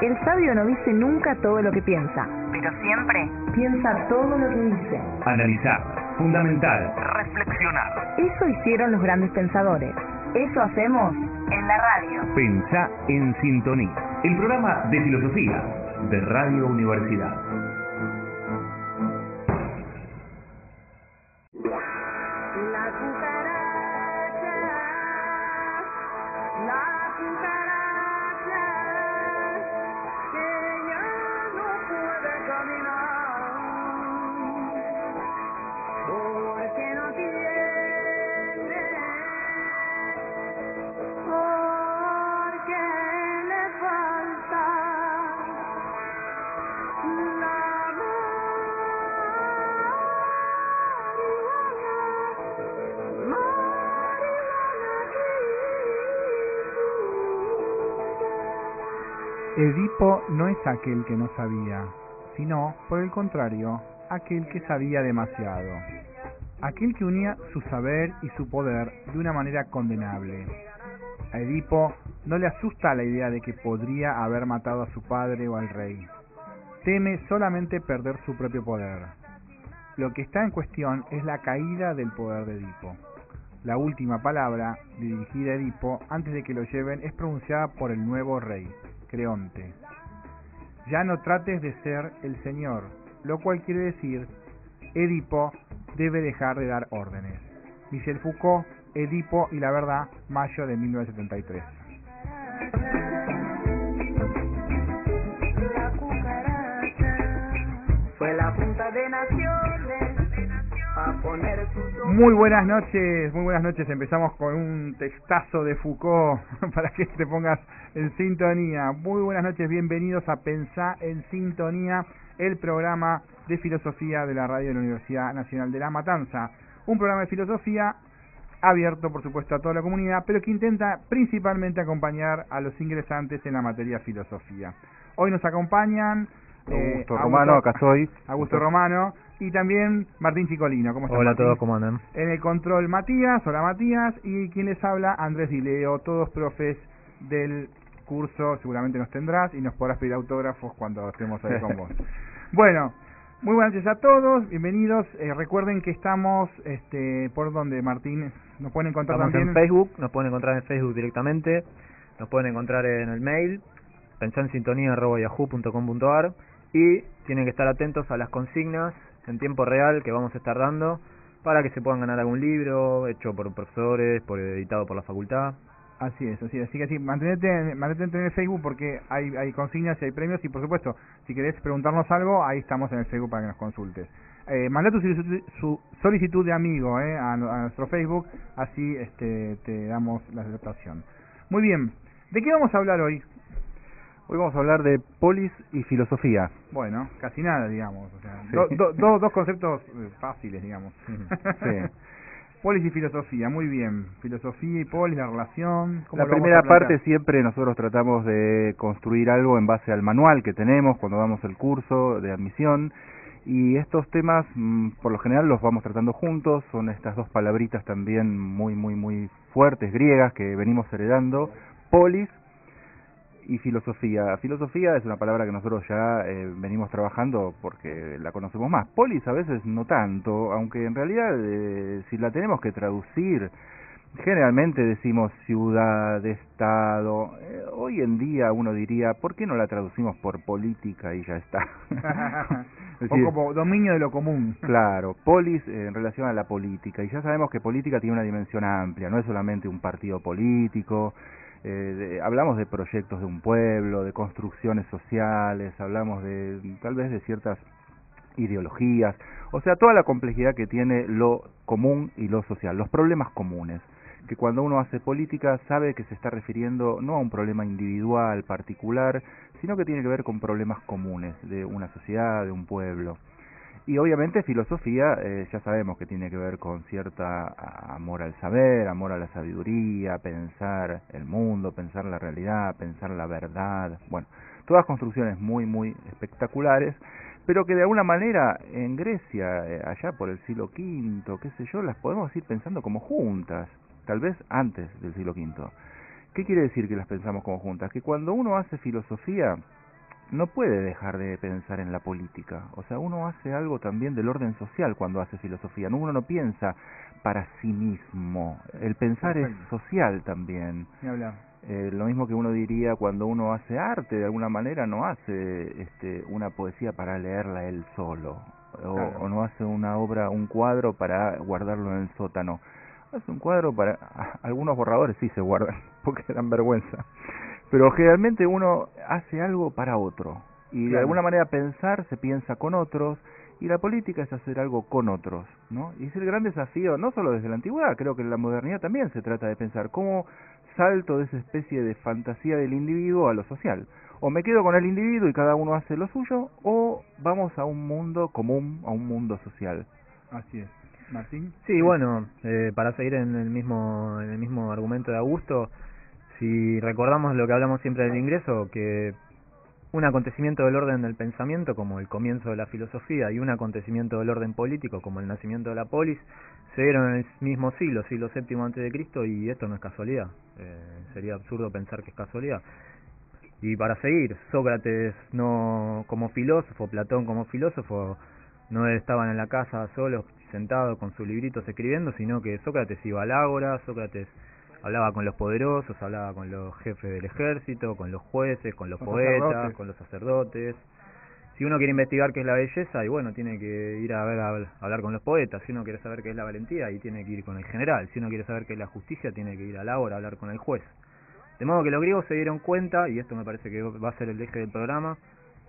El sabio no dice nunca todo lo que piensa, pero siempre piensa todo lo que dice. Analizar, fundamentar, reflexionar. Eso hicieron los grandes pensadores. Eso hacemos en la radio. Pensá en Sintonía, el programa de filosofía de Radio Universidad. Edipo no es aquel que no sabía, sino, por el contrario, aquel que sabía demasiado. Aquel que unía su saber y su poder de una manera condenable. A Edipo no le asusta la idea de que podría haber matado a su padre o al rey. Teme solamente perder su propio poder. Lo que está en cuestión es la caída del poder de Edipo. La última palabra, dirigida a Edipo antes de que lo lleven, es pronunciada por el nuevo rey, Creonte. Ya no trates de ser el señor, lo cual quiere decir, Edipo debe dejar de dar órdenes. Michel Foucault, Edipo y la verdad, mayo de 1973. Fue la Junta de Naciones a poner Muy buenas noches. Empezamos con un textazo de Foucault para que te pongas en sintonía. Muy buenas noches, bienvenidos a Pensá en Sintonía, el programa de filosofía de la radio de la Universidad Nacional de La Matanza. Un programa de filosofía abierto, por supuesto, a toda la comunidad, pero que intenta principalmente acompañar a los ingresantes en la materia de filosofía. Hoy nos acompañan Augusto Romano, acá estoy. Augusto Romano y también Martín Chicolino. ¿Cómo están? Hola a Martín? todos, ¿cómo andan? En el control Matías, hola Matías, y quien les habla Andrés Dileo, todos profes del curso, seguramente nos tendrás y nos podrás pedir autógrafos cuando estemos ahí con vos. Bueno, muy buenas noches a todos, bienvenidos. Recuerden que estamos, ¿por dónde, Martín? Nos pueden encontrar Estamos también en Facebook, nos pueden encontrar en Facebook directamente, nos pueden encontrar en el mail, pensansintonía@yahoo.com.ar, y tienen que estar atentos a las consignas en tiempo real que vamos a estar dando para que se puedan ganar algún libro hecho por profesores, editado por la facultad. Así es, así que sí, mantenete en el Facebook porque hay consignas y hay premios, y por supuesto, si querés preguntarnos algo, ahí estamos en el Facebook para que nos consultes. Mandá tu solicitud de amigo a nuestro Facebook, así te damos la aceptación. Muy bien, ¿de qué vamos a hablar hoy? Hoy vamos a hablar de polis y filosofía. Bueno, casi nada, digamos. O sea, Sí. dos conceptos fáciles, digamos. Sí. Polis y filosofía, muy bien. Filosofía y polis, la relación. La primera parte siempre nosotros tratamos de construir algo en base al manual que tenemos cuando damos el curso de admisión, y estos temas por lo general los vamos tratando juntos. Son estas dos palabritas también muy fuertes, griegas, que venimos heredando: polis y filosofía. Filosofía es una palabra que nosotros ya venimos trabajando porque la conocemos más. Polis a veces no tanto, aunque en realidad si la tenemos que traducir, generalmente decimos ciudad, estado. Hoy en día uno diría, ¿por qué no la traducimos por política y ya está? Es decir, o como dominio de lo común. Claro, polis en relación a la política, y ya sabemos que política tiene una dimensión amplia, no es solamente un partido político. Hablamos de proyectos de un pueblo, de construcciones sociales, hablamos tal vez de ciertas ideologías, o sea, toda la complejidad que tiene lo común y lo social, los problemas comunes, que cuando uno hace política sabe que se está refiriendo no a un problema individual, particular, sino que tiene que ver con problemas comunes de una sociedad, de un pueblo. Y obviamente filosofía, ya sabemos que tiene que ver con cierta amor al saber, amor a la sabiduría, pensar el mundo, pensar la realidad, pensar la verdad. Bueno, todas construcciones muy espectaculares, pero que de alguna manera en Grecia, allá por el siglo V, qué sé yo, las podemos ir pensando como juntas, tal vez antes del siglo V. ¿Qué quiere decir que las pensamos como juntas? Que cuando uno hace filosofía, no puede dejar de pensar en la política. O sea, uno hace algo también del orden social cuando hace filosofía. ¿No? Uno no piensa para sí mismo. El pensar es social también. Lo mismo que uno diría cuando uno hace arte, de alguna manera no hace una poesía para leerla él solo. O no hace una obra, un cuadro para guardarlo en el sótano. Hace un cuadro para... Algunos borradores sí se guardan, porque dan vergüenza. Pero generalmente uno hace algo para otro. Y de alguna manera pensar se piensa con otros, y la política es hacer algo con otros, ¿no? Y es el gran desafío, no solo desde la antigüedad, creo que en la modernidad también se trata de pensar cómo salto de esa especie de fantasía del individuo a lo social. O me quedo con el individuo y cada uno hace lo suyo, o vamos a un mundo común, a un mundo social. Así es. Martín. Sí, bueno, para seguir en el mismo argumento de Augusto, si recordamos lo que hablamos siempre del ingreso, que un acontecimiento del orden del pensamiento, como el comienzo de la filosofía, y un acontecimiento del orden político, como el nacimiento de la polis, se dieron en el mismo siglo VII a.C., y esto no es casualidad. Sería absurdo pensar que es casualidad. Y para seguir, Sócrates no como filósofo, Platón como filósofo, no estaban en la casa solos, sentados con sus libritos escribiendo, sino que Sócrates iba al ágora, Sócrates hablaba con los poderosos, hablaba con los jefes del ejército, con los jueces, con los poetas, con los sacerdotes. Si uno quiere investigar qué es la belleza, y bueno, tiene que ir a hablar con los poetas. Si uno quiere saber qué es la valentía, y tiene que ir con el general. Si uno quiere saber qué es la justicia, tiene que ir al ágora a hablar con el juez. De modo que los griegos se dieron cuenta, y esto me parece que va a ser el eje del programa,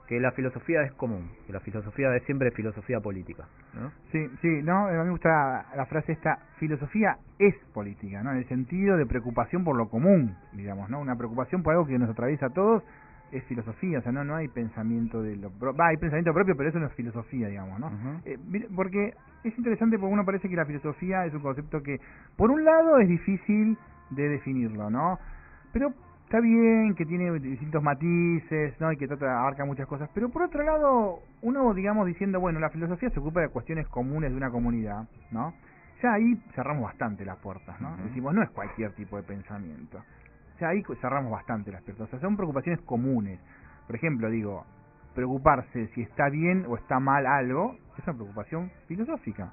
que la filosofía es común, que la filosofía es siempre filosofía política, ¿no? Sí, no, a mí me gusta la frase esta, filosofía es política, ¿no? En el sentido de preocupación por lo común, digamos, ¿no? Una preocupación por algo que nos atraviesa a todos es filosofía, o sea, no hay pensamiento de hay pensamiento propio, pero eso no es filosofía, digamos, ¿no? Porque es interesante, porque uno parece que la filosofía es un concepto que, por un lado, es difícil de definirlo, ¿no? Pero está bien, que tiene distintos matices, ¿no? Y que abarca muchas cosas, pero por otro lado, uno, digamos, diciendo, bueno, la filosofía se ocupa de cuestiones comunes de una comunidad, ¿no? Ya ahí cerramos bastante las puertas, ¿no? Decimos, no es cualquier tipo de pensamiento. Ya ahí cerramos bastante las puertas. O sea, son preocupaciones comunes. Por ejemplo, digo, preocuparse si está bien o está mal algo, es una preocupación filosófica.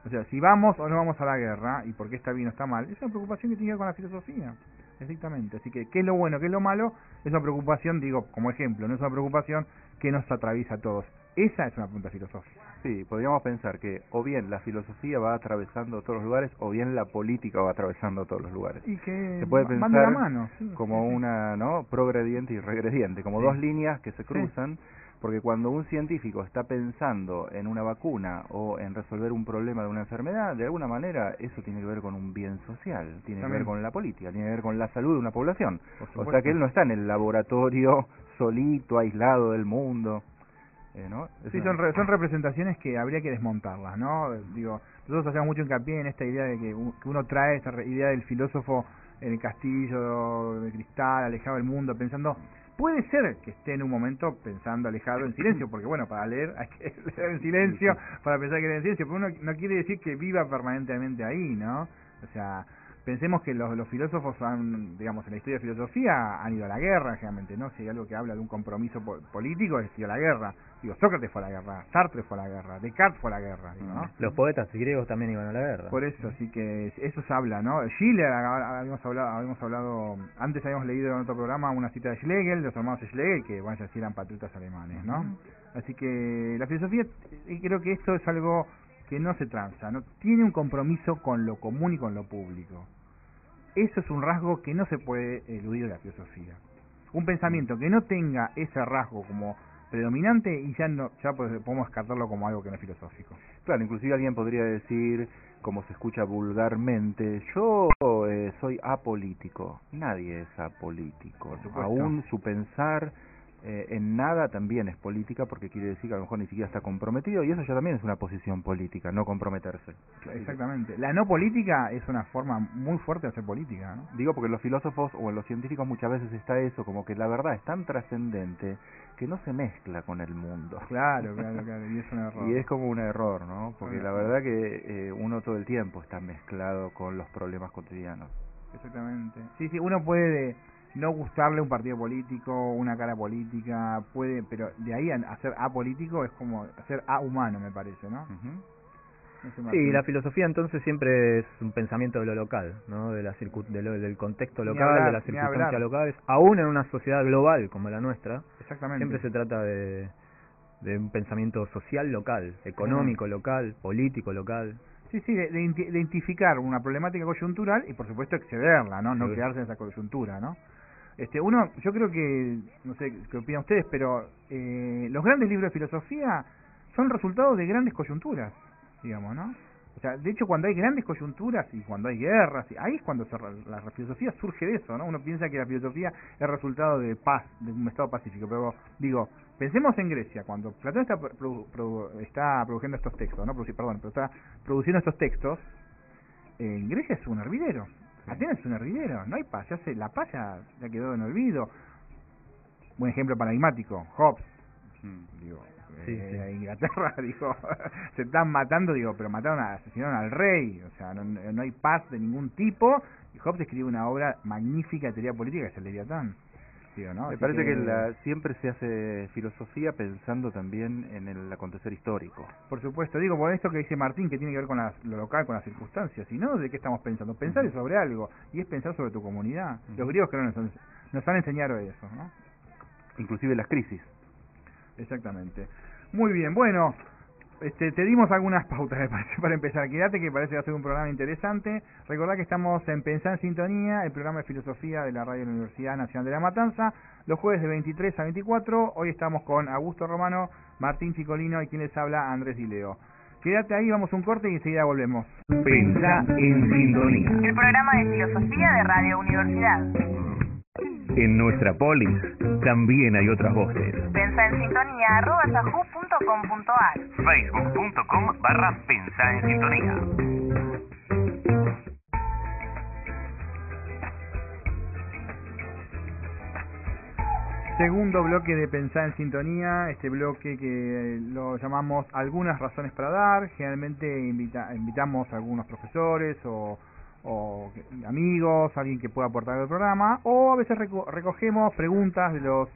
O sea, si vamos o no vamos a la guerra, y por qué está bien o está mal, es una preocupación que tiene que ver con la filosofía. Exactamente, así que qué es lo bueno, qué es lo malo, es una preocupación, digo, como ejemplo, no es una preocupación que nos atraviesa a todos. Esa es una pregunta filosófica. Sí, podríamos pensar que o bien la filosofía va atravesando todos los lugares, o bien la política va atravesando todos los lugares. Y que se puede pensar van de la mano, como una, ¿no?, progrediente y regrediente, como dos líneas que se cruzan. Porque cuando un científico está pensando en una vacuna o en resolver un problema de una enfermedad, de alguna manera eso tiene que ver con un bien social, tiene que ver con la política, tiene que ver con la salud de una población. O sea que él no está en el laboratorio solito, aislado del mundo. ¿No? Sí, son representaciones que habría que desmontarlas, ¿no? Digo, nosotros hacemos mucho hincapié en esta idea de que uno trae esta idea del filósofo en el castillo de cristal, alejado del mundo, pensando... Puede ser que esté en un momento pensando alejado en silencio, porque bueno, para leer hay que leer en silencio, para pensar que leer en silencio, pero uno no quiere decir que viva permanentemente ahí, ¿no? O sea, pensemos que los filósofos han, digamos, en la historia de filosofía han ido a la guerra, generalmente, ¿no? Si hay algo que habla de un compromiso político, es ir a la guerra. Digo, Sócrates fue a la guerra, Sartre fue a la guerra, Descartes fue a la guerra, digo, ¿no? Los poetas griegos también iban a la guerra. Por eso, así que eso se habla, ¿no? Schiller, habíamos hablado, antes habíamos leído en otro programa una cita de Schlegel, de los hermanos Schlegel, que bueno, ya eran patriotas alemanes, ¿no? Así que la filosofía, creo que esto es algo que no se transa, ¿no? Tiene un compromiso con lo común y con lo público. Eso es un rasgo que no se puede eludir de la filosofía. Un pensamiento que no tenga ese rasgo como predominante y ya podemos descartarlo como algo que no es filosófico. Claro, inclusive alguien podría decir, como se escucha vulgarmente, yo soy apolítico. Nadie es apolítico. Aún su pensar en nada también es política, porque quiere decir que a lo mejor ni siquiera está comprometido, y eso ya también es una posición política, no comprometerse. Exactamente. La no política es una forma muy fuerte de hacer política, ¿no? Digo porque en los filósofos o en los científicos muchas veces está eso, como que la verdad es tan trascendente que no se mezcla con el mundo. Claro, y es un error. Y es como un error, ¿no? Porque la verdad que uno todo el tiempo está mezclado con los problemas cotidianos. Exactamente. Sí, uno puede no gustarle un partido político, una cara política, puede, pero de ahí a ser apolítico es como ser ahumano, me parece, ¿no? No sé, Martín. Sí, la filosofía entonces siempre es un pensamiento de lo local, ¿no? Del contexto local, de las circunstancias locales, aún en una sociedad global como la nuestra. Exactamente. Siempre se trata de un pensamiento social local, económico local, político local. Sí, de identificar una problemática coyuntural y por supuesto excederla, ¿no? No quedarse en esa coyuntura, ¿no? Yo creo que, no sé qué opinan ustedes, pero los grandes libros de filosofía son resultado de grandes coyunturas, digamos, ¿no? O sea, de hecho, cuando hay grandes coyunturas y cuando hay guerras, ahí es cuando la filosofía surge de eso, ¿no? Uno piensa que la filosofía es resultado de paz, de un estado pacífico, pero digo, pensemos en Grecia, cuando Platón está produciendo estos textos, ¿no? Pero está produciendo estos textos, en Grecia es un hervidero, Atenas es un hervidero, no hay paz, la paz ya quedó en olvido. Buen ejemplo paradigmático, Hobbes, digo, Inglaterra, dijo, se están matando, pero asesinaron al rey, o sea, no hay paz de ningún tipo, y Hobbes escribe una obra magnífica de teoría política que es el Leviatán. ¿No? Me parece que siempre se hace filosofía pensando también en el acontecer histórico. Por supuesto, por esto que dice Martín, que tiene que ver con lo local, con las circunstancias, y no de qué estamos pensando. Pensar es sobre algo, y es pensar sobre tu comunidad. Los griegos creo nos han enseñado eso, ¿no? Inclusive las crisis. Exactamente. Muy bien, bueno, te dimos algunas pautas, me parece, para empezar. Quédate, que parece que va a ser un programa interesante. Recordá que estamos en Pensar en Sintonía, el programa de filosofía de la radio de la Universidad Nacional de La Matanza, los jueves de 23 a 24. Hoy estamos con Augusto Romano, Martín Chicolino y quien les habla, Andrés Dileo. Quédate ahí, vamos a un corte y enseguida volvemos. Pensá en Sintonía. El programa de filosofía de Radio Universidad. En nuestra polis también hay otras voces. Pensá en Sintonía @yahoo.com.ar. Facebook.com/Pensá en Sintonía. Segundo bloque de Pensar en Sintonía, este bloque que lo llamamos Algunas Razones para Dar. Generalmente invitamos a algunos profesores o amigos, alguien que pueda aportar al programa, o a veces recogemos preguntas de los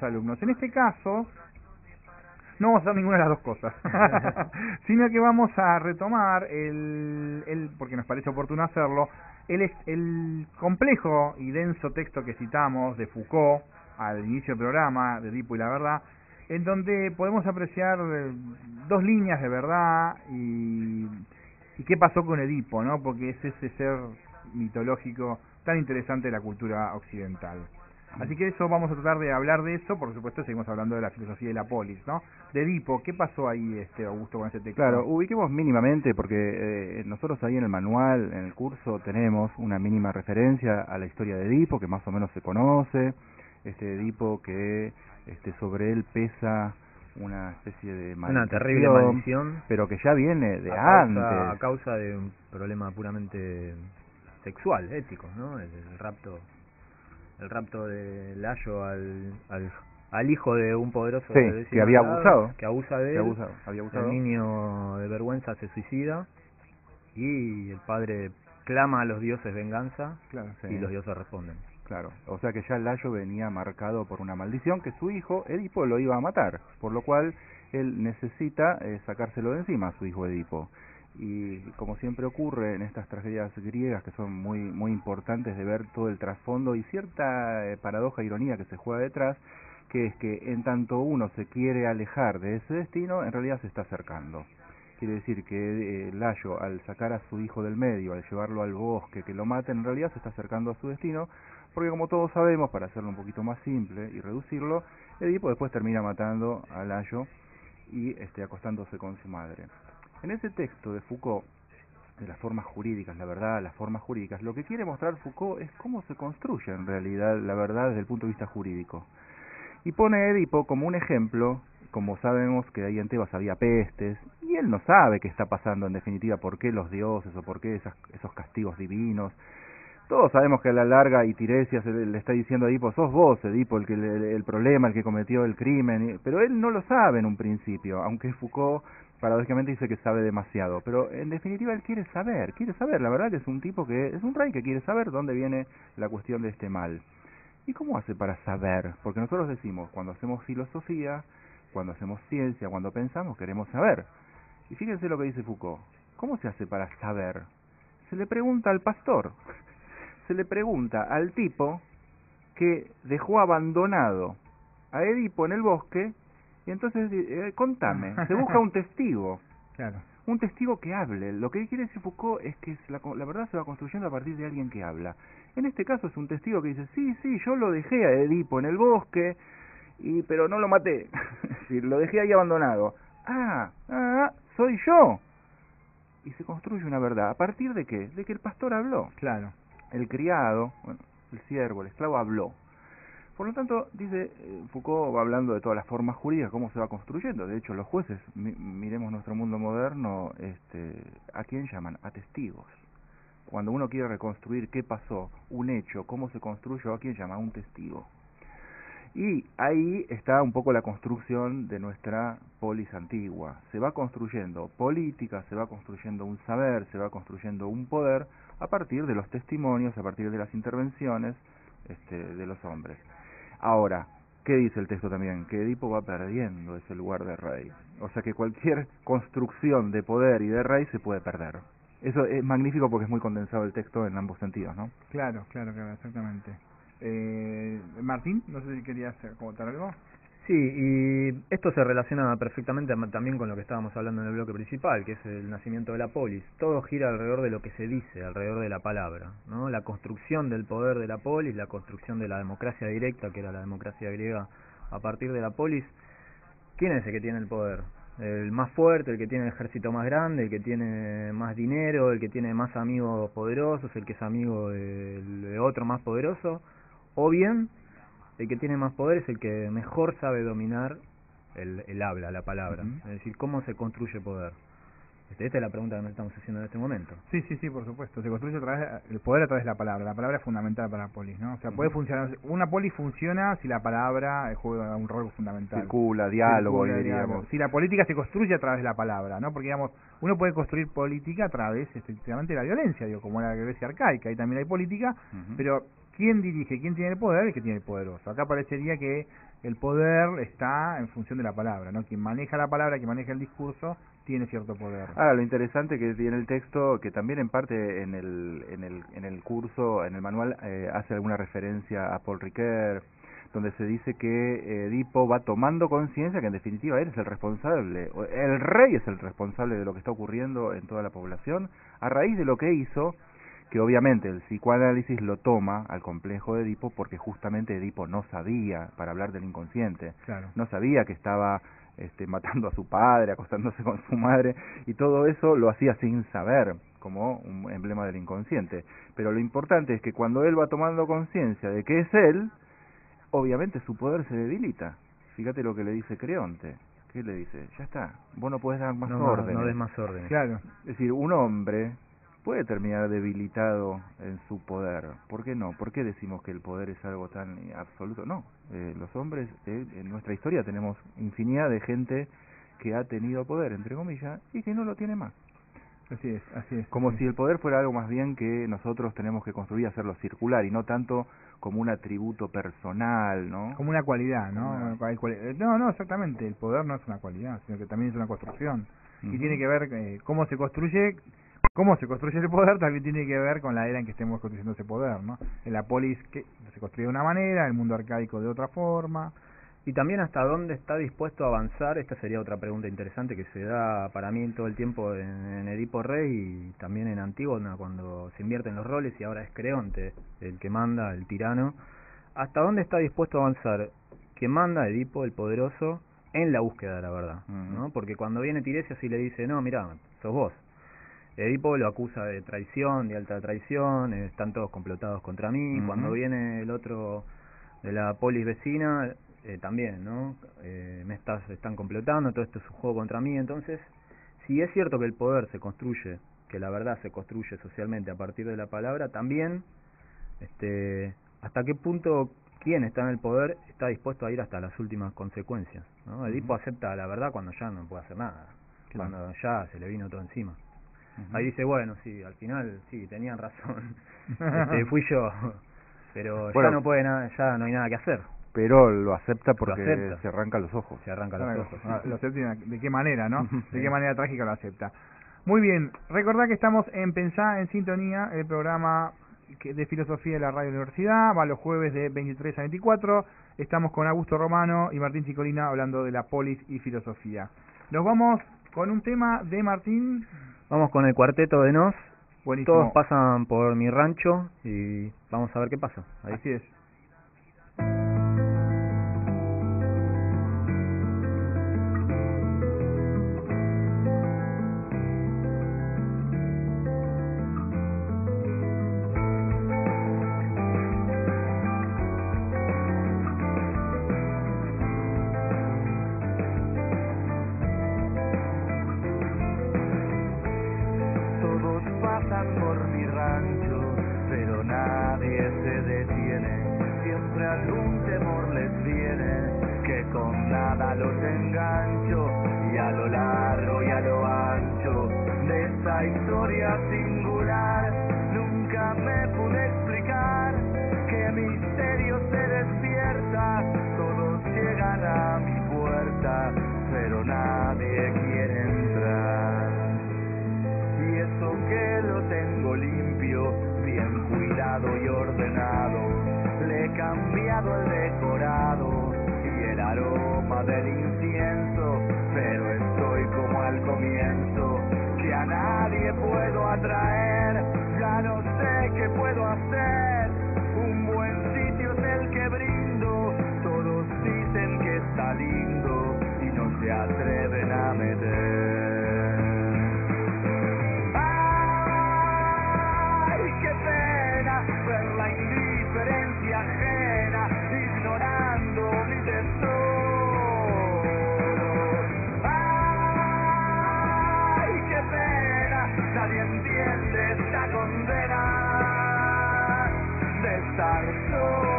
alumnos. En este caso no vamos a hacer ninguna de las dos cosas, sino que vamos a retomar porque nos parece oportuno hacerlo, el complejo y denso texto que citamos de Foucault al inicio del programa, de Edipo y la verdad, en donde podemos apreciar dos líneas de verdad y qué pasó con Edipo, ¿no? Porque es ese ser mitológico tan interesante de la cultura occidental. Así que eso vamos a tratar de hablar de eso. Por supuesto seguimos hablando de la filosofía de la polis, ¿no? De Edipo, ¿qué pasó ahí, Augusto, con ese texto? Claro, ubiquemos mínimamente, porque nosotros ahí en el manual, en el curso, tenemos una mínima referencia a la historia de Edipo, que más o menos se conoce. Edipo que sobre él pesa una especie de maldición, una terrible maldición, pero que ya viene de antes, a causa de un problema puramente sexual, ético, ¿no? El rapto de Layo al hijo de un poderoso, sí, que había abusado, que abusa de él, había abusado. El niño de vergüenza se suicida y el padre clama a los dioses venganza, claro, sí. Y los dioses responden. Claro, o sea que ya Layo venía marcado por una maldición que su hijo Edipo lo iba a matar, por lo cual él necesita sacárselo de encima a su hijo Edipo. Y como siempre ocurre en estas tragedias griegas, que son muy muy importantes de ver todo el trasfondo y cierta paradoja, ironía que se juega detrás, que es que en tanto uno se quiere alejar de ese destino, en realidad se está acercando. Quiere decir que Layo, al sacar a su hijo del medio, al llevarlo al bosque, que lo maten, en realidad se está acercando a su destino, porque como todos sabemos, para hacerlo un poquito más simple y reducirlo, Edipo después termina matando a Layo y acostándose con su madre. En ese texto de Foucault, de las formas jurídicas, la verdad, las formas jurídicas, lo que quiere mostrar Foucault es cómo se construye en realidad la verdad desde el punto de vista jurídico. Y pone a Edipo como un ejemplo. Como sabemos que ahí en Tebas había pestes, y él no sabe qué está pasando en definitiva, por qué los dioses o por qué esos castigos divinos. Todos sabemos que a la larga y Tiresias le está diciendo a Edipo, sos vos, Edipo, el problema, el que cometió el crimen, pero él no lo sabe en un principio, aunque Foucault paradójicamente dice que sabe demasiado, pero en definitiva él quiere saber, la verdad que es un tipo que es un rey que quiere saber dónde viene la cuestión de este mal. ¿y cómo hace para saber? Porque nosotros decimos, cuando hacemos filosofía, cuando hacemos ciencia, cuando pensamos, queremos saber. Y fíjense lo que dice Foucault. ¿Cómo se hace para saber? Se le pregunta al pastor, se le pregunta al tipo que dejó abandonado a Edipo en el bosque, y entonces, contame, se busca un testigo. Claro. Un testigo que hable. Lo que quiere decir Foucault es que la verdad se va construyendo a partir de alguien que habla. En este caso es un testigo que dice, sí, yo lo dejé a Edipo en el bosque, pero no lo maté. Es decir, lo dejé ahí abandonado. Soy yo. Y se construye una verdad. ¿A partir de qué? De que el pastor habló. Claro. El criado, el siervo, el esclavo habló. Por lo tanto, dice Foucault, va hablando de todas las formas jurídicas, cómo se va construyendo. De hecho, los jueces, miremos nuestro mundo moderno, ¿a quién llaman? A testigos. Cuando uno quiere reconstruir qué pasó, un hecho, cómo se construyó, ¿a quién llama? A un testigo. Y ahí está un poco la construcción de nuestra polis antigua. Se va construyendo política, se va construyendo un saber, se va construyendo un poder a partir de los testimonios, a partir de las intervenciones de los hombres. Ahora, ¿qué dice el texto también? Que Edipo va perdiendo ese lugar de rey. O sea que cualquier construcción de poder y de rey se puede perder. Eso es magnífico porque es muy condensado el texto en ambos sentidos, ¿no? Claro, exactamente. Martín, no sé si querías comentar algo. Sí, y esto se relaciona perfectamente también con lo que estábamos hablando en el bloque principal, que es el nacimiento de la polis. Todo gira alrededor de lo que se dice, alrededor de la palabra, ¿no? La construcción del poder de la polis, la construcción de la democracia directa, que era la democracia griega a partir de la polis. ¿Quién es el que tiene el poder? El más fuerte, el que tiene el ejército más grande, el que tiene más dinero, el que tiene más amigos poderosos, el que es amigo de otro más poderoso, o bien el que tiene más poder es el que mejor sabe dominar el habla, la palabra. Es decir, ¿cómo se construye poder? Esta es la pregunta que nos estamos haciendo en este momento. Sí, por supuesto. Se construye el poder a través de la palabra. La palabra es fundamental para la polis, ¿no? O sea, puede funcionar. Una polis funciona si la palabra juega un rol fundamental. Circula, diálogo, diríamos. Si la política se construye a través de la palabra, ¿no? Porque, digamos, uno puede construir política a través, efectivamente, de la violencia, digo, como la Grecia arcaica. Ahí también hay política, pero ¿quién dirige? ¿Quién tiene el poder? El que tiene el poderoso. Acá parecería que el poder está en función de la palabra, ¿no? Quien maneja la palabra, quien maneja el discurso, tiene cierto poder. Ahora, lo interesante que tiene el texto, que también en parte en el curso, en el manual, hace alguna referencia a Paul Ricoeur, donde se dice que Edipo va tomando conciencia que en definitiva él es el responsable, el rey es el responsable de lo que está ocurriendo en toda la población, a raíz de lo que hizo, que obviamente el psicoanálisis lo toma al complejo de Edipo porque justamente Edipo no sabía, para hablar del inconsciente, claro, no sabía que estaba matando a su padre, acostándose con su madre, y todo eso lo hacía sin saber, como un emblema del inconsciente. Pero lo importante es que cuando él va tomando conciencia de que es él, obviamente su poder se debilita. Fíjate lo que le dice Creonte. ¿Qué le dice? Ya está, vos no podés dar más órdenes. No des más órdenes. Claro. Es decir, un hombre puede terminar debilitado en su poder. ¿Por qué no? ¿Por qué decimos que el poder es algo tan absoluto? No, los hombres, en nuestra historia tenemos infinidad de gente que ha tenido poder, entre comillas, y que no lo tiene más. Así es. Como si el poder fuera algo más bien que nosotros tenemos que construir, hacerlo circular, y no tanto como un atributo personal, ¿no? Como una cualidad, ¿no? No, exactamente. El poder no es una cualidad, sino que también es una construcción. Y tiene que ver cómo se construye el poder, también tiene que ver con la era en que estemos construyendo ese poder, ¿no? En la polis que se construye de una manera, el mundo arcaico de otra forma. Y también hasta dónde está dispuesto a avanzar, esta sería otra pregunta interesante que se da para mí todo el tiempo en Edipo Rey y también en Antígona cuando se invierten los roles y ahora es Creonte el que manda, el tirano. ¿Hasta dónde está dispuesto a avanzar quien manda, Edipo, el poderoso, en la búsqueda de la verdad? ¿No? Porque cuando viene Tiresias y le dice, no, mirá, sos vos. Edipo lo acusa de traición, de alta traición, están todos complotados contra mí. Cuando viene el otro de la polis vecina, también, ¿no? Están complotando, todo esto es un juego contra mí. Entonces, si es cierto que el poder se construye, que la verdad se construye socialmente a partir de la palabra, también, hasta qué punto quien está en el poder está dispuesto a ir hasta las últimas consecuencias, ¿no? Edipo acepta la verdad cuando ya no puede hacer nada, cuando ya se le vino todo encima. Ahí dice, bueno, sí, al final, sí, tenían razón, fui yo, pero Bueno, ya no puede nada, ya no hay nada que hacer. Pero lo acepta porque Lo acepta. se arranca los ojos. Se arranca los ojos. Lo acepta de qué manera, ¿no? De qué manera trágica lo acepta. Muy bien, recordá que estamos en Pensá en Sintonía, el programa de filosofía de la Radio Universidad, va los jueves de 23 a 24, estamos con Augusto Romano y Martín Chicolina hablando de la polis y filosofía. Nos vamos con un tema de Martín. Vamos con el Cuarteto de Nos. Buenísimo. Todos pasan por mi rancho y vamos a ver qué pasa. Ahí. Así es. Por mi rancho, pero nadie se detiene. Siempre algún temor les viene, que con nada los engancho. Y a lo largo y a lo ancho de esta historia singular, nunca me pude explicar qué misterio se despierta. Todos llegan a mi puerta, pero nadie quiere entrar. Y eso que lo tengo limpio, bien cuidado y ordenado, le he cambiado el decorado y el aroma del incienso, pero estoy como al comienzo, que a nadie puedo atraer, ya no sé qué puedo hacer. Un buen sitio es el que brindo, todos dicen que está lindo y no se atreven a meter. Ver la indiferencia ajena, ignorando mi tesoro. ¡Ay, qué pena! Nadie entiende esta condena de estar solo.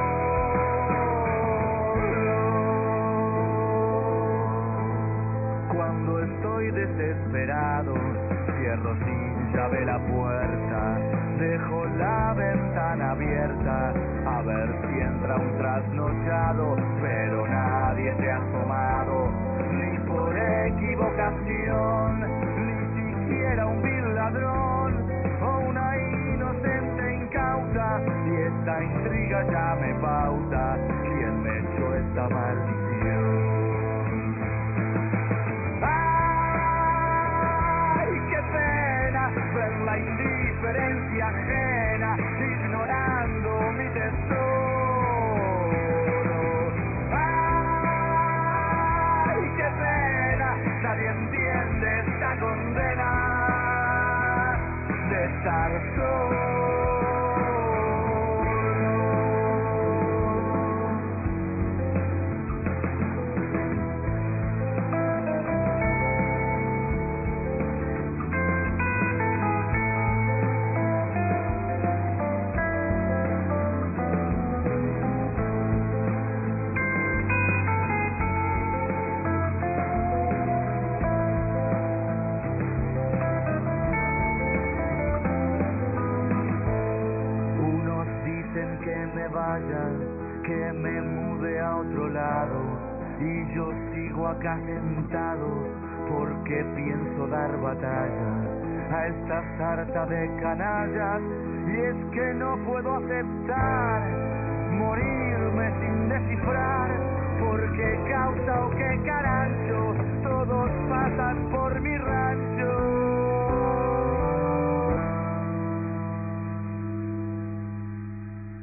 Cuando estoy desesperado, cierro sin llave la puerta, dejo la ventana abierta, a ver si entra un trasnochado, pero nadie se ha asomado, ni por equivocación, ni siquiera un vil ladrón, o una inocente incauta, y esta intriga ya me pauta, quién me echó esta maldición. Ver la indiferencia ajena, ignorando mi tesoro. ¡Ay, qué pena! Nadie entiende esta condena de estar solo. Que me mude a otro lado y yo sigo acá sentado porque pienso dar batalla a esta sarta de canallas, y es que no puedo aceptar morirme sin descifrar por qué causa o qué carancho todos pasan por mi rancho.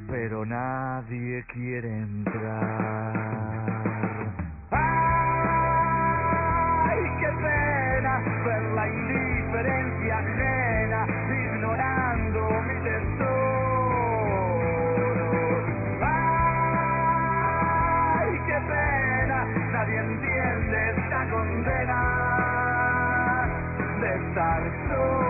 Pero nadie quiere entrar. ¡Ay, qué pena! Ver la indiferencia ajena, ignorando mi tesoro. ¡Ay, qué pena! Nadie entiende esta condena de estar solo.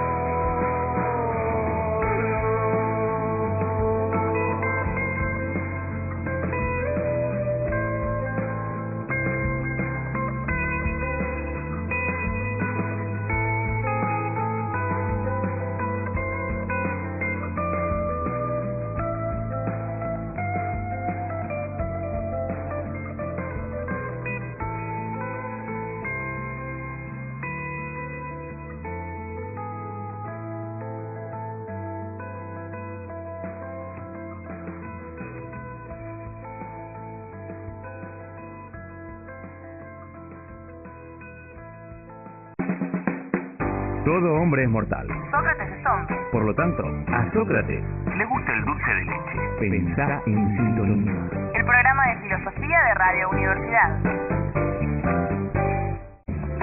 Todo hombre es mortal. Sócrates es hombre. Por lo tanto, a Sócrates le gusta el dulce de leche. Pensá en sintonía. El programa de filosofía de Radio Universidad.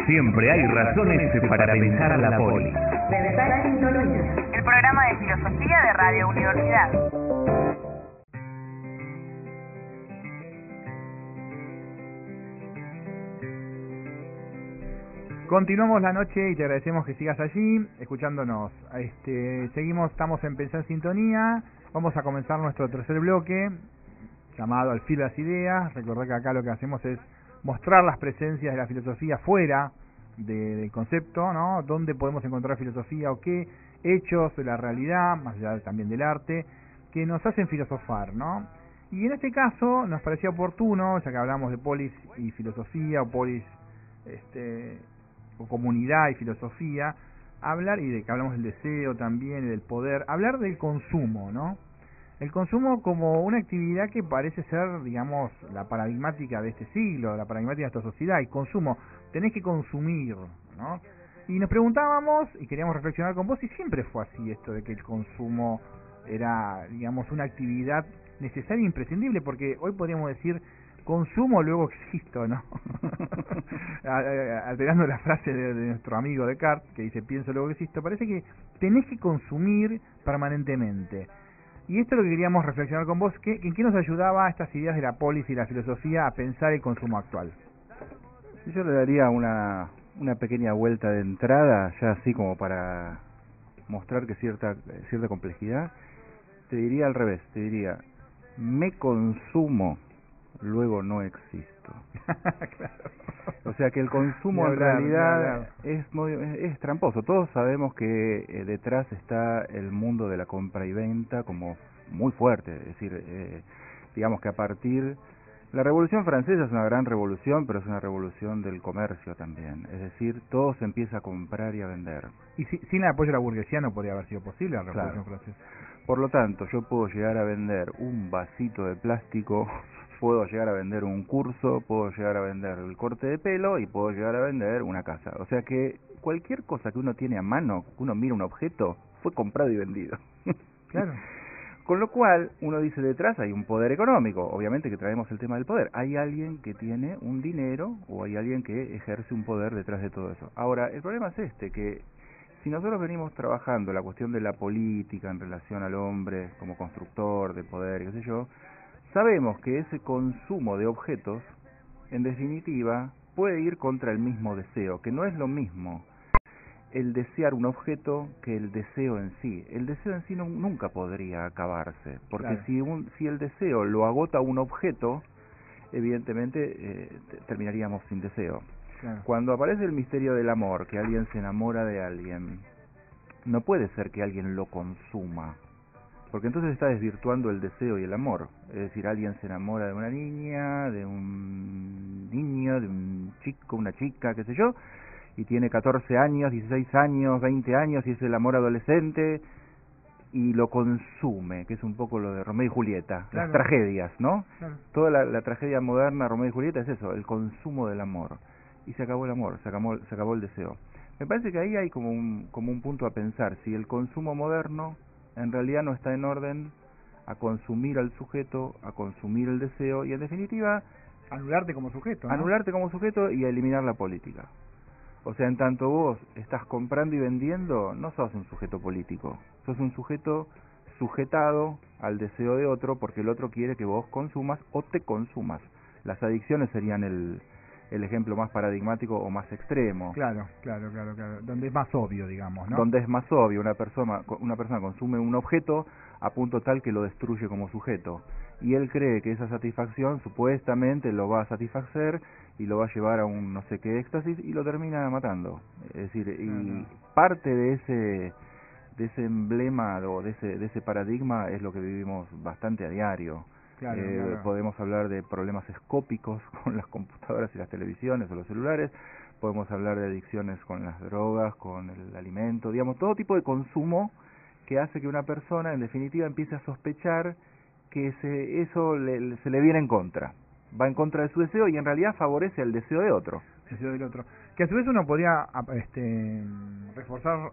Siempre hay razones para pensar a la poli. Pensá en sintonía. El programa de filosofía de Radio Universidad. Continuamos la noche y te agradecemos que sigas allí, escuchándonos. Estamos en Pensar en Sintonía. Vamos a comenzar nuestro tercer bloque, llamado Al filo de las ideas. Recordad que acá lo que hacemos es mostrar las presencias de la filosofía fuera del concepto, ¿no? Dónde podemos encontrar filosofía o qué hechos de la realidad, más allá también del arte, que nos hacen filosofar, ¿no? Y en este caso nos parecía oportuno, ya que hablamos de polis y filosofía, o polis o comunidad y filosofía, hablar, y de que hablamos del deseo también y del poder, hablar del consumo, ¿no? El consumo como una actividad que parece ser, digamos, la paradigmática de este siglo, la paradigmática de esta sociedad. El consumo, tenés que consumir, ¿no? Y nos preguntábamos, y queríamos reflexionar con vos, si siempre fue así esto de que el consumo era, digamos, una actividad necesaria e imprescindible, porque hoy podríamos decir consumo, luego existo, ¿no? Alterando la frase de nuestro amigo Descartes, que dice pienso, luego existo. Parece que tenés que consumir permanentemente. Y esto es lo que queríamos reflexionar con vos. ¿En qué nos ayudaba estas ideas de la polis y la filosofía a pensar el consumo actual? Yo le daría una pequeña vuelta de entrada, ya así como para mostrar que cierta complejidad. Te diría al revés, te diría, me consumo, luego no existo. Claro. O sea que el consumo en realidad es tramposo. Todos sabemos que detrás está el mundo de la compra y venta como muy fuerte. Es decir, digamos que a partir... La Revolución Francesa es una gran revolución, pero es una revolución del comercio también. Es decir, todo se empieza a comprar y a vender. Y sin el apoyo de la burguesía no podría haber sido posible la Revolución Francesa. Por lo tanto, yo puedo llegar a vender un vasito de plástico, puedo llegar a vender un curso, puedo llegar a vender el corte de pelo y puedo llegar a vender una casa. O sea que cualquier cosa que uno tiene a mano, que uno mira un objeto, fue comprado y vendido. Claro. Con lo cual, uno dice detrás hay un poder económico. Obviamente que traemos el tema del poder. Hay alguien que tiene un dinero o hay alguien que ejerce un poder detrás de todo eso. Ahora, el problema es que si nosotros venimos trabajando la cuestión de la política en relación al hombre como constructor de poder, qué sé yo, sabemos que ese consumo de objetos, en definitiva, puede ir contra el mismo deseo, que no es lo mismo el desear un objeto que el deseo en sí. El deseo en sí nunca podría acabarse, porque claro, si el deseo lo agota un objeto, evidentemente terminaríamos sin deseo. Claro. Cuando aparece el misterio del amor, que alguien se enamora de alguien, no puede ser que alguien lo consuma, porque entonces está desvirtuando el deseo y el amor. Es decir, alguien se enamora de una niña, de un niño, de un chico, una chica, qué sé yo, y tiene 14 años, 16 años, 20 años, y es el amor adolescente, y lo consume, que es un poco lo de Romeo y Julieta, claro, las tragedias, ¿no? Claro. Toda la tragedia moderna, Romeo y Julieta, es eso, el consumo del amor. Y se acabó el amor, se acabó el deseo. Me parece que ahí hay como un punto a pensar, si el consumo moderno en realidad no está en orden a consumir al sujeto, a consumir el deseo, y en definitiva... anularte como sujeto, ¿no? Anularte como sujeto y a eliminar la política. O sea, en tanto vos estás comprando y vendiendo, no sos un sujeto político, sos un sujeto sujetado al deseo de otro, porque el otro quiere que vos consumas o te consumas. Las adicciones serían el ejemplo más paradigmático o más extremo. Claro. Donde es más obvio, digamos, ¿no? Donde es más obvio, una persona consume un objeto a punto tal que lo destruye como sujeto. Y él cree que esa satisfacción supuestamente lo va a satisfacer y lo va a llevar a un no sé qué éxtasis y lo termina matando. Es decir, y parte de ese emblema o de ese paradigma es lo que vivimos bastante a diario. Claro. Podemos hablar de problemas escópicos con las computadoras y las televisiones o los celulares, podemos hablar de adicciones con las drogas, con el alimento, digamos, todo tipo de consumo que hace que una persona en definitiva empiece a sospechar que eso se le viene en contra. va en contra de su deseo y en realidad favorece el deseo de otro. Deseo del otro. Que a su vez uno podría reforzar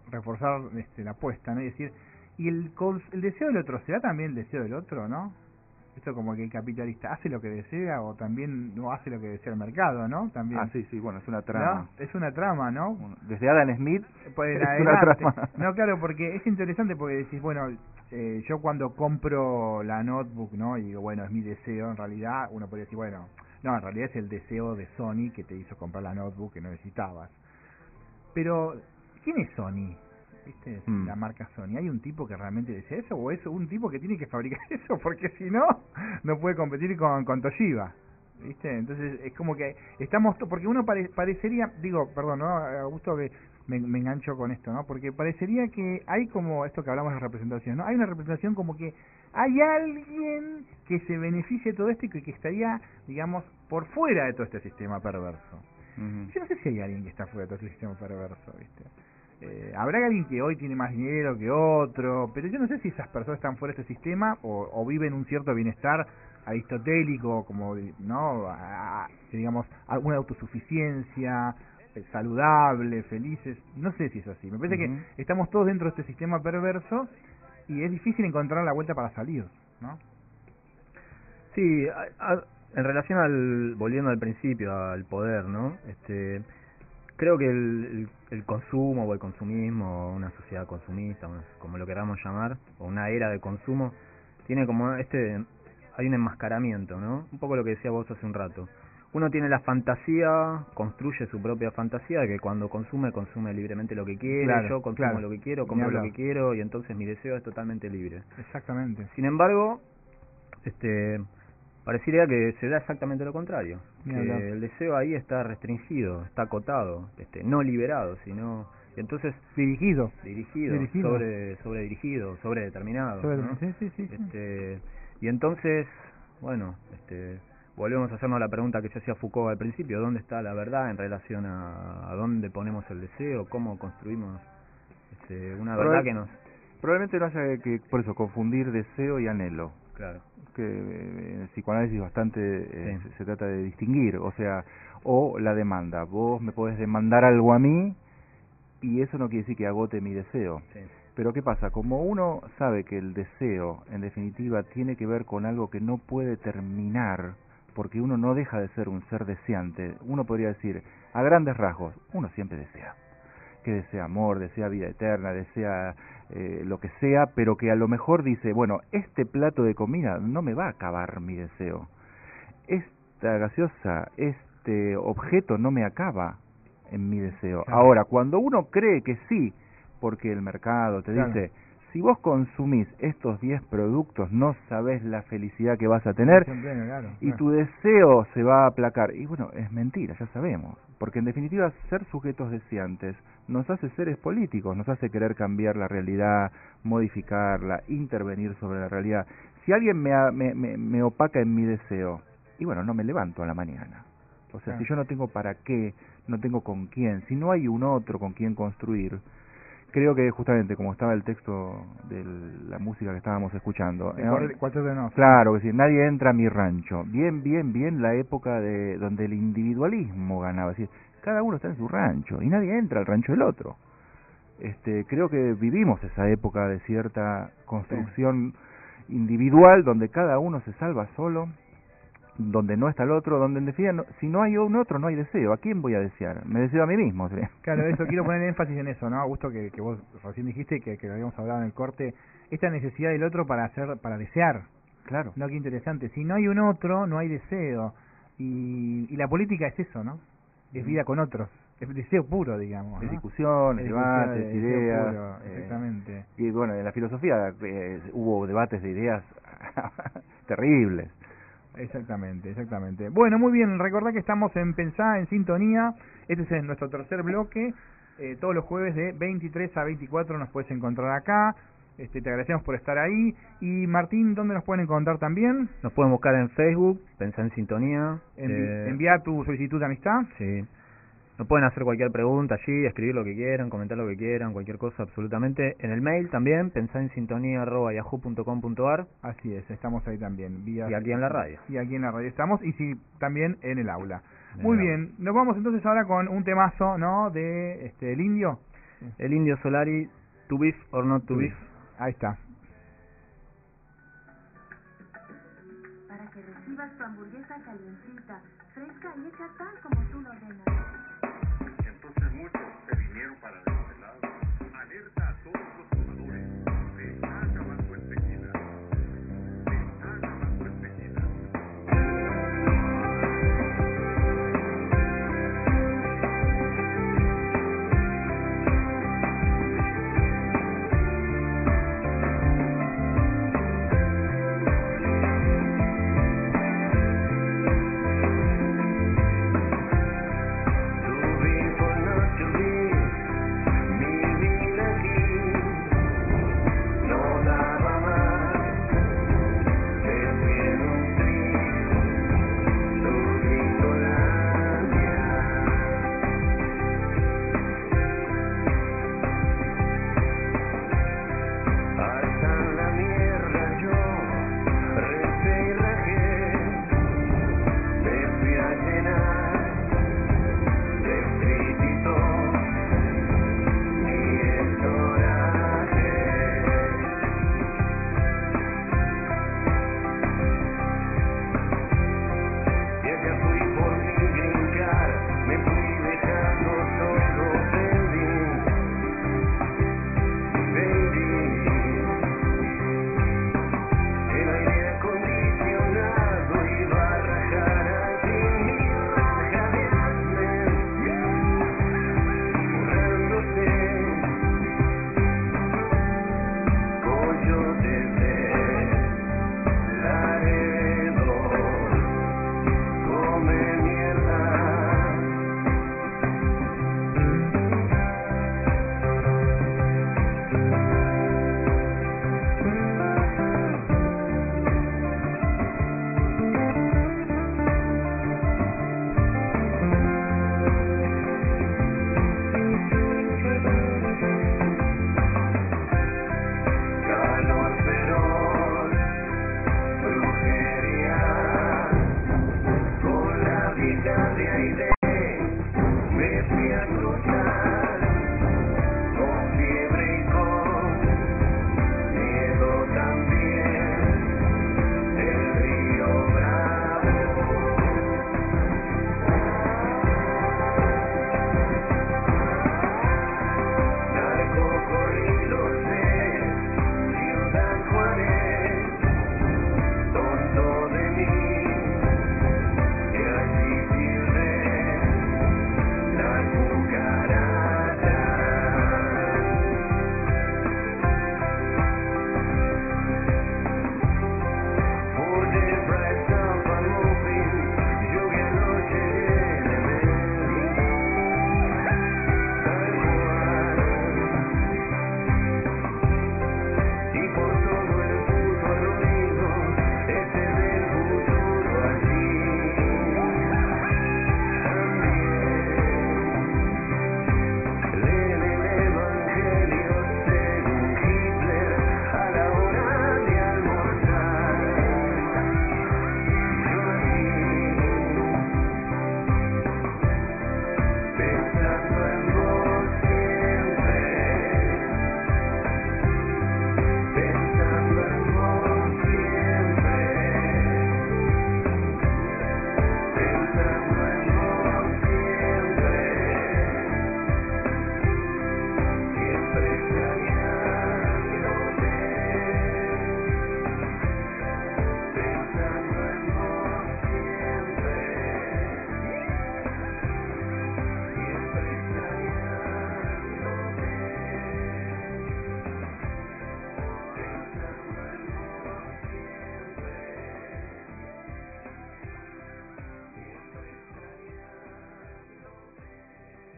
la apuesta, ¿no? Y decir, ¿y el deseo del otro será también el deseo del otro, no? Esto como que el capitalista hace lo que desea o también no hace lo que desea el mercado, ¿no? También. Ah, sí, bueno, es una trama. ¿No? Es una trama, ¿no? Desde Adam Smith pues es una trama. No, claro, porque es interesante porque decís, bueno, yo cuando compro la notebook, ¿no? Y digo, bueno, es mi deseo, en realidad uno podría decir, bueno, no, en realidad es el deseo de Sony que te hizo comprar la notebook que no necesitabas. Pero, ¿quién es Sony? ¿Viste? La marca Sony. ¿Hay un tipo que realmente desea eso o es un tipo que tiene que fabricar eso? Porque si no, no puede competir con Toshiba. ¿Viste? Entonces es como que estamos... Porque uno parecería... Digo, perdón, ¿no? Augusto, que me engancho con esto, ¿no? Porque parecería que hay como... Esto que hablamos de representación, ¿no? Hay una representación como que hay alguien que se beneficie de todo esto y que estaría, digamos, por fuera de todo este sistema perverso. Yo no sé si hay alguien que está fuera de todo este sistema perverso, ¿viste? Habrá alguien que hoy tiene más dinero que otro, pero yo no sé si esas personas están fuera de este sistema o viven un cierto bienestar aristotélico, como, ¿no? Digamos, alguna autosuficiencia, saludable, felices. No sé si es así. Me parece que estamos todos dentro de este sistema perverso y es difícil encontrar la vuelta para salir, ¿no? Sí, en relación volviendo al principio, al poder, ¿no? Creo que el consumo o el consumismo, una sociedad consumista, como lo queramos llamar, o una era de consumo, tiene como hay un enmascaramiento, ¿no? Un poco lo que decía vos hace un rato. Uno tiene la fantasía, construye su propia fantasía, de que cuando consume libremente lo que quiere, claro, yo consumo lo que quiero, compro lo que quiero, y entonces mi deseo es totalmente libre. Exactamente. Sin embargo, parecería que se da exactamente lo contrario. Que el deseo ahí está restringido, está acotado, no liberado, sino... Y entonces dirigido, sobredirigido, sobredeterminado, ¿no? Sí. Y entonces, bueno, volvemos a hacernos la pregunta que se hacía Foucault al principio: ¿dónde está la verdad en relación a dónde ponemos el deseo? ¿Cómo construimos una verdad que nos... Probablemente no haya que, por eso, confundir deseo y anhelo. Claro. Que en el psicoanálisis bastante se trata de distinguir, o sea, o la demanda. Vos me podés demandar algo a mí y eso no quiere decir que agote mi deseo. Sí. Pero ¿qué pasa? Como uno sabe que el deseo, en definitiva, tiene que ver con algo que no puede terminar, porque uno no deja de ser un ser deseante, uno podría decir, a grandes rasgos, uno siempre desea. Que desea amor, desea vida eterna, desea lo que sea, pero que a lo mejor dice, bueno, este plato de comida no me va a acabar mi deseo. Esta gaseosa, este objeto no me acaba en mi deseo. Claro. Ahora, cuando uno cree que sí, porque el mercado te dice, si vos consumís estos 10 productos, no sabés la felicidad que vas a tener, y tu deseo se va a aplacar. Y bueno, es mentira, ya sabemos. Porque en definitiva, ser sujetos deseantes nos hace seres políticos, nos hace querer cambiar la realidad, modificarla, intervenir sobre la realidad. Si alguien me opaca en mi deseo, y bueno, no me levanto a la mañana. O sea, si yo no tengo para qué, no tengo con quién, si no hay un otro con quien construir, creo que justamente como estaba el texto de la música que estábamos escuchando, claro, que si nadie entra a mi rancho, bien la época de donde el individualismo ganaba, es decir, cada uno está en su rancho y nadie entra al rancho del otro. Creo que vivimos esa época de cierta construcción individual donde cada uno se salva solo, donde no está el otro, donde en definitiva, si no hay un otro, no hay deseo. ¿A quién voy a desear? Me deseo a mí mismo. ¿Sí? Claro, eso, quiero poner énfasis en eso, ¿no? Augusto, que vos recién dijiste, que lo habíamos hablado en el corte, esta necesidad del otro para desear. Claro. No, qué interesante. Si no hay un otro, no hay deseo. Y la política es eso, ¿no? Es vida con otros. Es deseo puro, digamos. Es discusiones, debates, ideas. Puro, exactamente. Y bueno, en la filosofía hubo debates de ideas terribles. Exactamente. Bueno, muy bien, recordá que estamos en Pensá en Sintonía. Este es nuestro tercer bloque. Todos los jueves de 23 a 24 nos puedes encontrar acá. Te agradecemos por estar ahí. Y Martín, ¿dónde nos pueden encontrar también? Nos pueden buscar en Facebook, Pensá en Sintonía. Envía tu solicitud de amistad. Sí. nos pueden hacer cualquier pregunta allí, escribir lo que quieran, comentar lo que quieran, cualquier cosa absolutamente. En el mail también, pensaensintonía@yahoo.com.ar. Así es, estamos ahí también. Y aquí en la radio. Y aquí en la radio estamos, y sí, también en el aula. Muy bien, nos vamos entonces ahora con un temazo, ¿no? De el Indio. El Indio Solari, To Beef or Not To Beef. Ahí está. Para que recibas tu hamburguesa calientita, fresca y hecha tal como tú lo ordenas. Entonces muchos se vinieron para este lado. Alerta a todos los fumadores. Se está acabando el tequila. Se está acabando el tequila.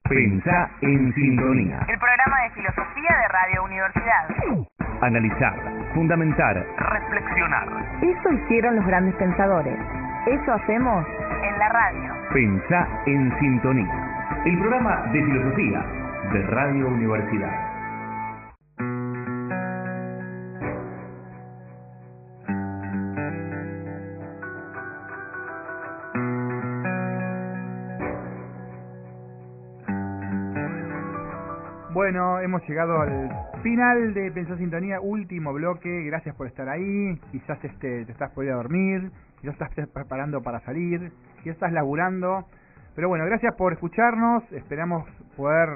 Pensá en Sintonía. El programa de filosofía de Radio Universidad. Analizar, fundamentar, reflexionar. Eso hicieron los grandes pensadores. Eso hacemos en la radio. Pensá en Sintonía. el programa de filosofía de Radio Universidad. Bueno, hemos llegado al final de Pensó Sintonía, último bloque. Gracias por estar ahí. Quizás te estás por ir a dormir, quizás estás preparando para salir, quizás estás laburando. Pero bueno, gracias por escucharnos. Esperamos poder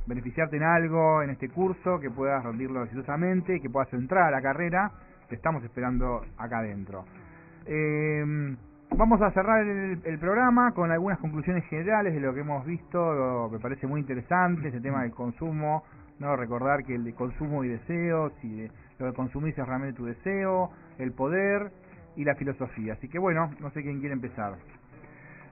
beneficiarte en algo en este curso, que puedas rendirlo exitosamente, que puedas entrar a la carrera. Te estamos esperando acá adentro. Vamos a cerrar el programa con algunas conclusiones generales de lo que hemos visto. Me parece muy interesante ese tema del consumo, ¿no? Recordar que el de consumo y deseo, si lo que consumís es realmente tu deseo, el poder y la filosofía. Así que bueno, no sé quién quiere empezar.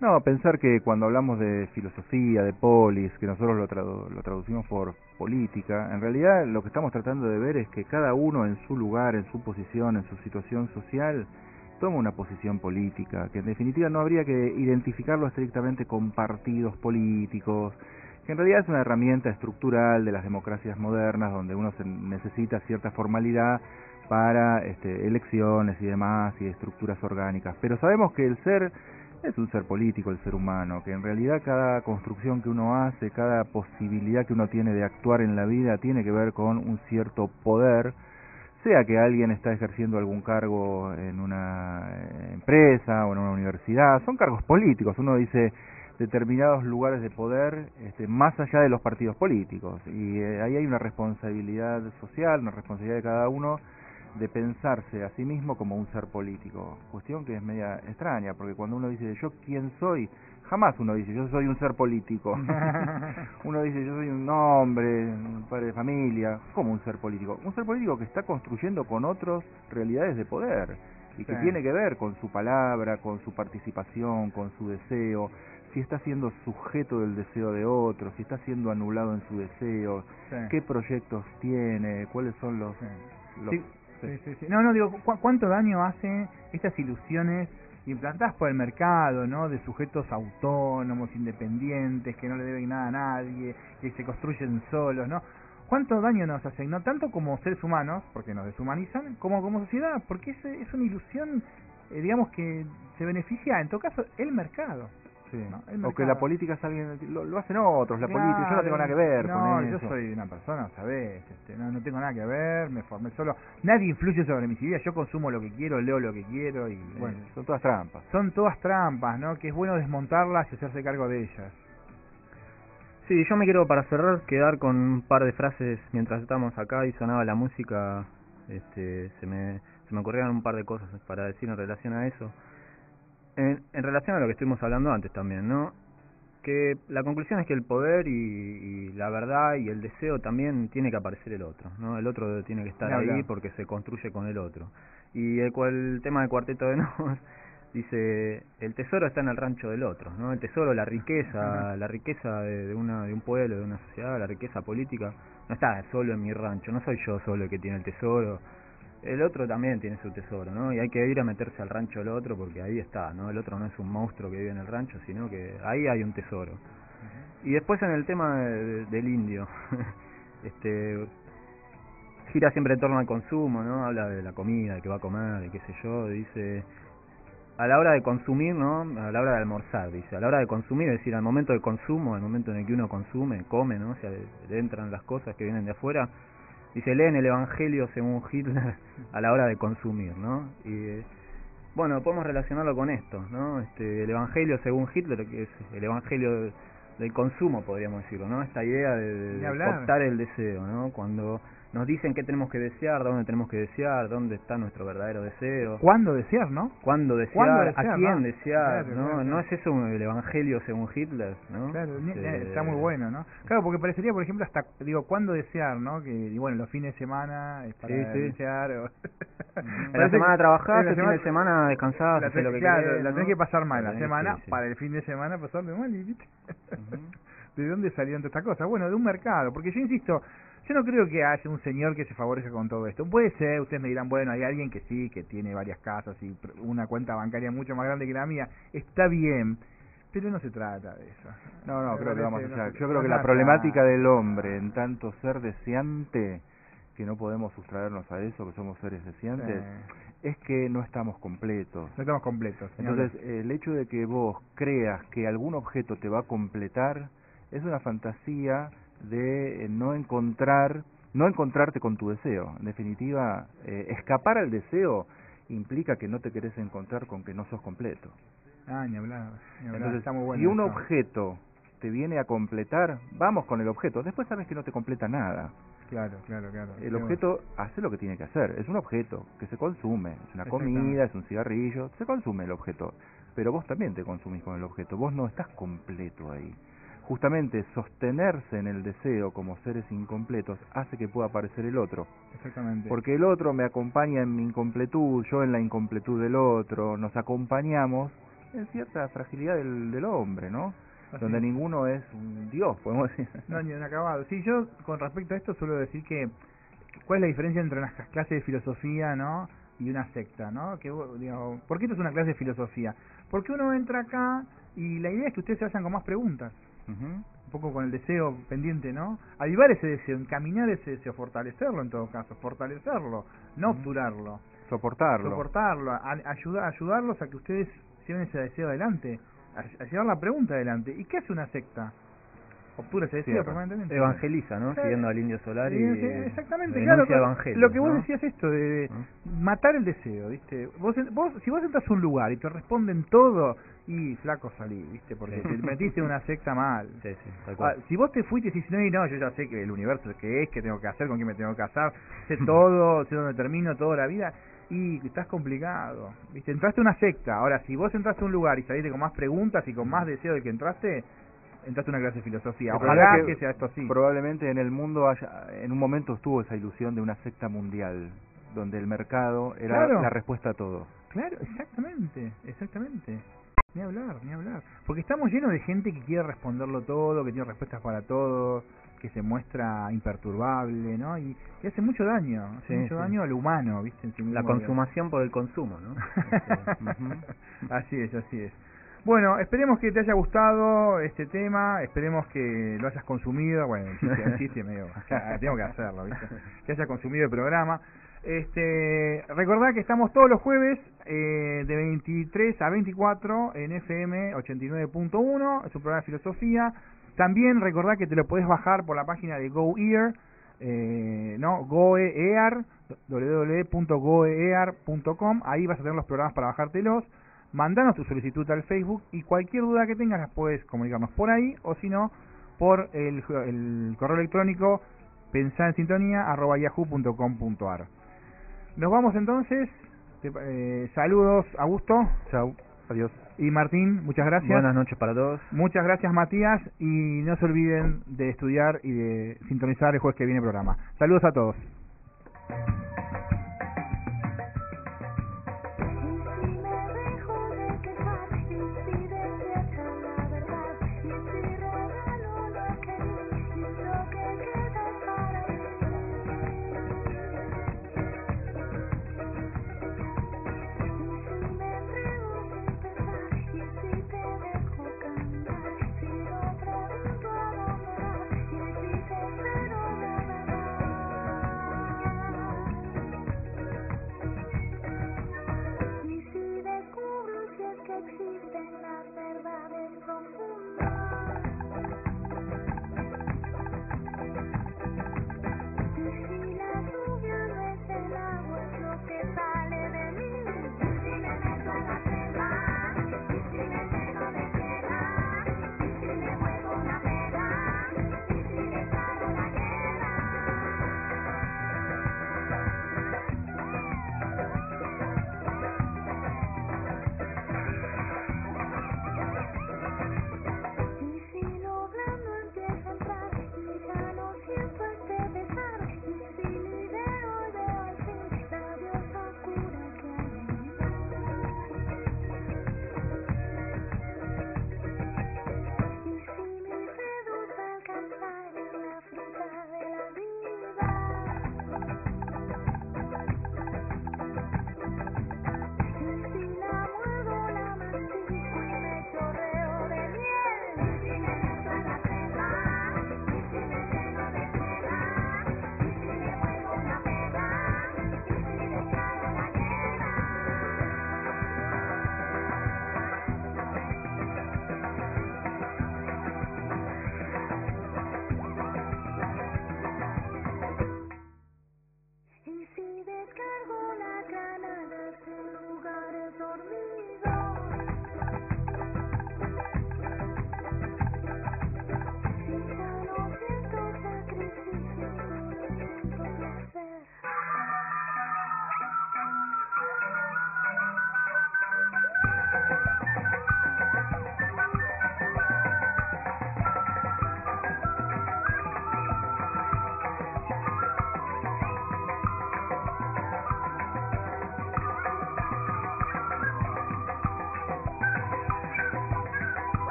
No, pensar que cuando hablamos de filosofía, de polis, que nosotros lo traducimos por política, en realidad lo que estamos tratando de ver es que cada uno en su lugar, en su posición, en su situación social, toma una posición política, que en definitiva no habría que identificarlo estrictamente con partidos políticos, que en realidad es una herramienta estructural de las democracias modernas, donde uno necesita cierta formalidad para elecciones y demás, y estructuras orgánicas. Pero sabemos que el ser es un ser político, el ser humano, que en realidad cada construcción que uno hace, cada posibilidad que uno tiene de actuar en la vida, tiene que ver con un cierto poder, sea que alguien está ejerciendo algún cargo en una empresa o en una universidad, son cargos políticos. Uno dice determinados lugares de poder más allá de los partidos políticos, y ahí hay una responsabilidad social, una responsabilidad de cada uno de pensarse a sí mismo como un ser político, cuestión que es media extraña, porque cuando uno dice yo quién soy, jamás uno dice yo soy un ser político. Uno dice yo soy un hombre, un padre de familia. ¿Cómo un ser político? Un ser político que está construyendo con otros realidades de poder y que tiene que ver con su palabra, con su participación, con su deseo, si está siendo sujeto del deseo de otros, si está siendo anulado en su deseo, qué proyectos tiene, cuáles son los... Sí. No, digo, ¿cuánto daño hacen estas ilusiones implantadas por el mercado, ¿no? De sujetos autónomos, independientes, que no le deben nada a nadie, que se construyen solos, ¿no? ¿Cuánto daño nos hacen? No tanto como seres humanos, porque nos deshumanizan, como sociedad, porque es una ilusión, digamos, que se beneficia, en todo caso, el mercado. Sí. ¿No? O que la política es alguien, lo hacen otros, la política, yo no tengo nada que ver con eso. Yo soy una persona, ¿sabés? No tengo nada que ver, me formé solo. Nadie influye sobre mi vida, yo consumo lo que quiero, leo lo que quiero y bueno, son todas trampas. Son todas trampas, ¿no? Que es bueno desmontarlas y hacerse cargo de ellas. Sí, yo me quiero, para cerrar, quedar con un par de frases mientras estamos acá y sonaba la música. Se me ocurrieron un par de cosas para decir en relación a eso. En relación a lo que estuvimos hablando antes también, ¿no? Que la conclusión es que el poder y la verdad y el deseo también tiene que aparecer el otro, ¿no? El otro tiene que estar ahí porque se construye con el otro. Y el tema del Cuarteto de Nos dice, el tesoro está en el rancho del otro, ¿no? El tesoro, la riqueza de un pueblo, de una sociedad, la riqueza política, no está solo en mi rancho, no soy yo solo el que tiene el tesoro. El otro también tiene su tesoro, ¿no? Y hay que ir a meterse al rancho del otro porque ahí está, ¿no? El otro no es un monstruo que vive en el rancho, sino que ahí hay un tesoro. Y después en el tema del indio, gira siempre en torno al consumo, ¿no? Habla de la comida, de qué va a comer, de qué sé yo, dice, a la hora de consumir, ¿no? A la hora de almorzar, dice, a la hora de consumir, es decir, al momento del consumo, al momento en el que uno consume, come, ¿no? O sea, le entran las cosas que vienen de afuera. Dice, leen el Evangelio según Hitler a la hora de consumir, ¿no? Y bueno, podemos relacionarlo con esto, ¿no? El Evangelio según Hitler, que es el Evangelio del consumo, podríamos decirlo, ¿no? Esta idea de optar el deseo, ¿no? Cuando nos dicen qué tenemos que desear, dónde tenemos que desear, dónde está nuestro verdadero deseo. ¿Cuándo desear, no? ¿Cuándo desear? ¿A quién no? desear? Claro, ¿no? Claro. ¿No es eso el Evangelio según Hitler, no? Claro, está muy bueno, ¿no? Claro, porque parecería, por ejemplo, hasta, ¿cuándo desear, no? Y bueno, los fines de semana es para desear. En la semana trabajás, el fin de semana descansás, haces lo que querés, la tenés que pasar mal la semana, sí. para el fin de semana pasarle mal, ¿viste? ¿De dónde salieron todas estas cosas? Bueno, de un mercado, porque yo insisto, yo no creo que haya un señor que se favorezca con todo esto. Puede ser, ustedes me dirán, bueno, hay alguien que sí, que tiene varias casas y una cuenta bancaria mucho más grande que la mía, está bien, Pero no se trata de eso. No, creo que vamos allá. Yo creo no que la trata- problemática del hombre, en tanto ser deseante, que no podemos sustraernos a eso, que somos seres deseantes, es que no estamos completos. No estamos completos. Entonces, el hecho de que vos creas que algún objeto te va a completar es una fantasía de no encontrarte con tu deseo. En definitiva, escapar al deseo implica que no te querés encontrar con que no sos completo. Ni hablar. Entonces, está muy bueno si un eso. objeto te viene a completar, vamos con el objeto. Después sabes que no te completa nada. Claro. El objeto hace lo que tiene que hacer. Es un objeto que se consume. Es una Exactamente. comida, es un cigarrillo. Se consume el objeto. Pero vos también te consumís con el objeto. Vos no estás completo ahí. Justamente sostenerse en el deseo como seres incompletos hace que pueda aparecer el otro. Exactamente. Porque el otro me acompaña en mi incompletud, yo en la incompletud del otro. Nos acompañamos en cierta fragilidad del hombre, ¿no? Así Donde es. ninguno es un dios, podemos decir. No, ni un acabado. Sí, yo con respecto a esto suelo decir que ¿cuál es la diferencia entre una clase de filosofía, ¿no? y una secta, ¿no? Que digo, ¿por qué esto es una clase de filosofía? Porque uno entra acá y la idea es que ustedes se vayan con más preguntas. Un poco con el deseo pendiente, ¿no? Avivar ese deseo, encaminar ese deseo, fortalecerlo en todo caso, fortalecerlo, no obturarlo. Soportarlo. Ayudarlos a que ustedes lleven ese deseo adelante, a llevar la pregunta adelante. ¿Y qué hace una secta? Obtura ese deseo permanentemente. Evangeliza, ¿no? Siguiendo al Indio Solar y exactamente, denuncia claro, evangelios, lo que vos ¿no? decías esto de matar el deseo, ¿viste? Si vos entras a un lugar y te responden todo, y flaco salí, ¿viste? Porque te metiste en una secta mal. Sí, tal cual. Si vos te fuiste y decís, no, yo ya sé que el universo qué es, qué tengo que hacer, con quién me tengo que casar, sé todo, sé dónde termino, toda la vida, y estás complicado, ¿viste? Entraste a una secta. Ahora, si vos entraste a un lugar y saliste con más preguntas y con más deseo del que entraste a una clase de filosofía. Ojalá que sea esto así. Probablemente en el mundo en un momento estuvo esa ilusión de una secta mundial, donde el mercado era la respuesta a todo. Claro, exactamente. Ni hablar. Porque estamos llenos de gente que quiere responderlo todo, que tiene respuestas para todo, que se muestra imperturbable, ¿no? Y hace mucho daño, daño al humano, ¿viste? En sí mismo. La consumación por el consumo, ¿no? Así es. Bueno, esperemos que te haya gustado este tema, esperemos que lo hayas consumido, bueno, el chiste medio, tengo que hacerlo, ¿viste? Que hayas consumido el programa. Recordá que estamos todos los jueves de 23 a 24 en FM 89.1, es un programa de filosofía. También recordá que te lo podés bajar por la página de GoEar, GoEar, www.goear.com, ahí vas a tener los programas para bajártelos. Mandanos tu solicitud al Facebook y cualquier duda que tengas las puedes comunicarnos por ahí o si no por el correo electrónico pensaensintonía@yahoo.com.ar. Nos vamos entonces. Saludos, Augusto. Chau, adiós. Y Martín, muchas gracias. Buenas noches para todos. Muchas gracias, Matías, y no se olviden de estudiar y de sintonizar el jueves que viene el programa. Saludos a todos.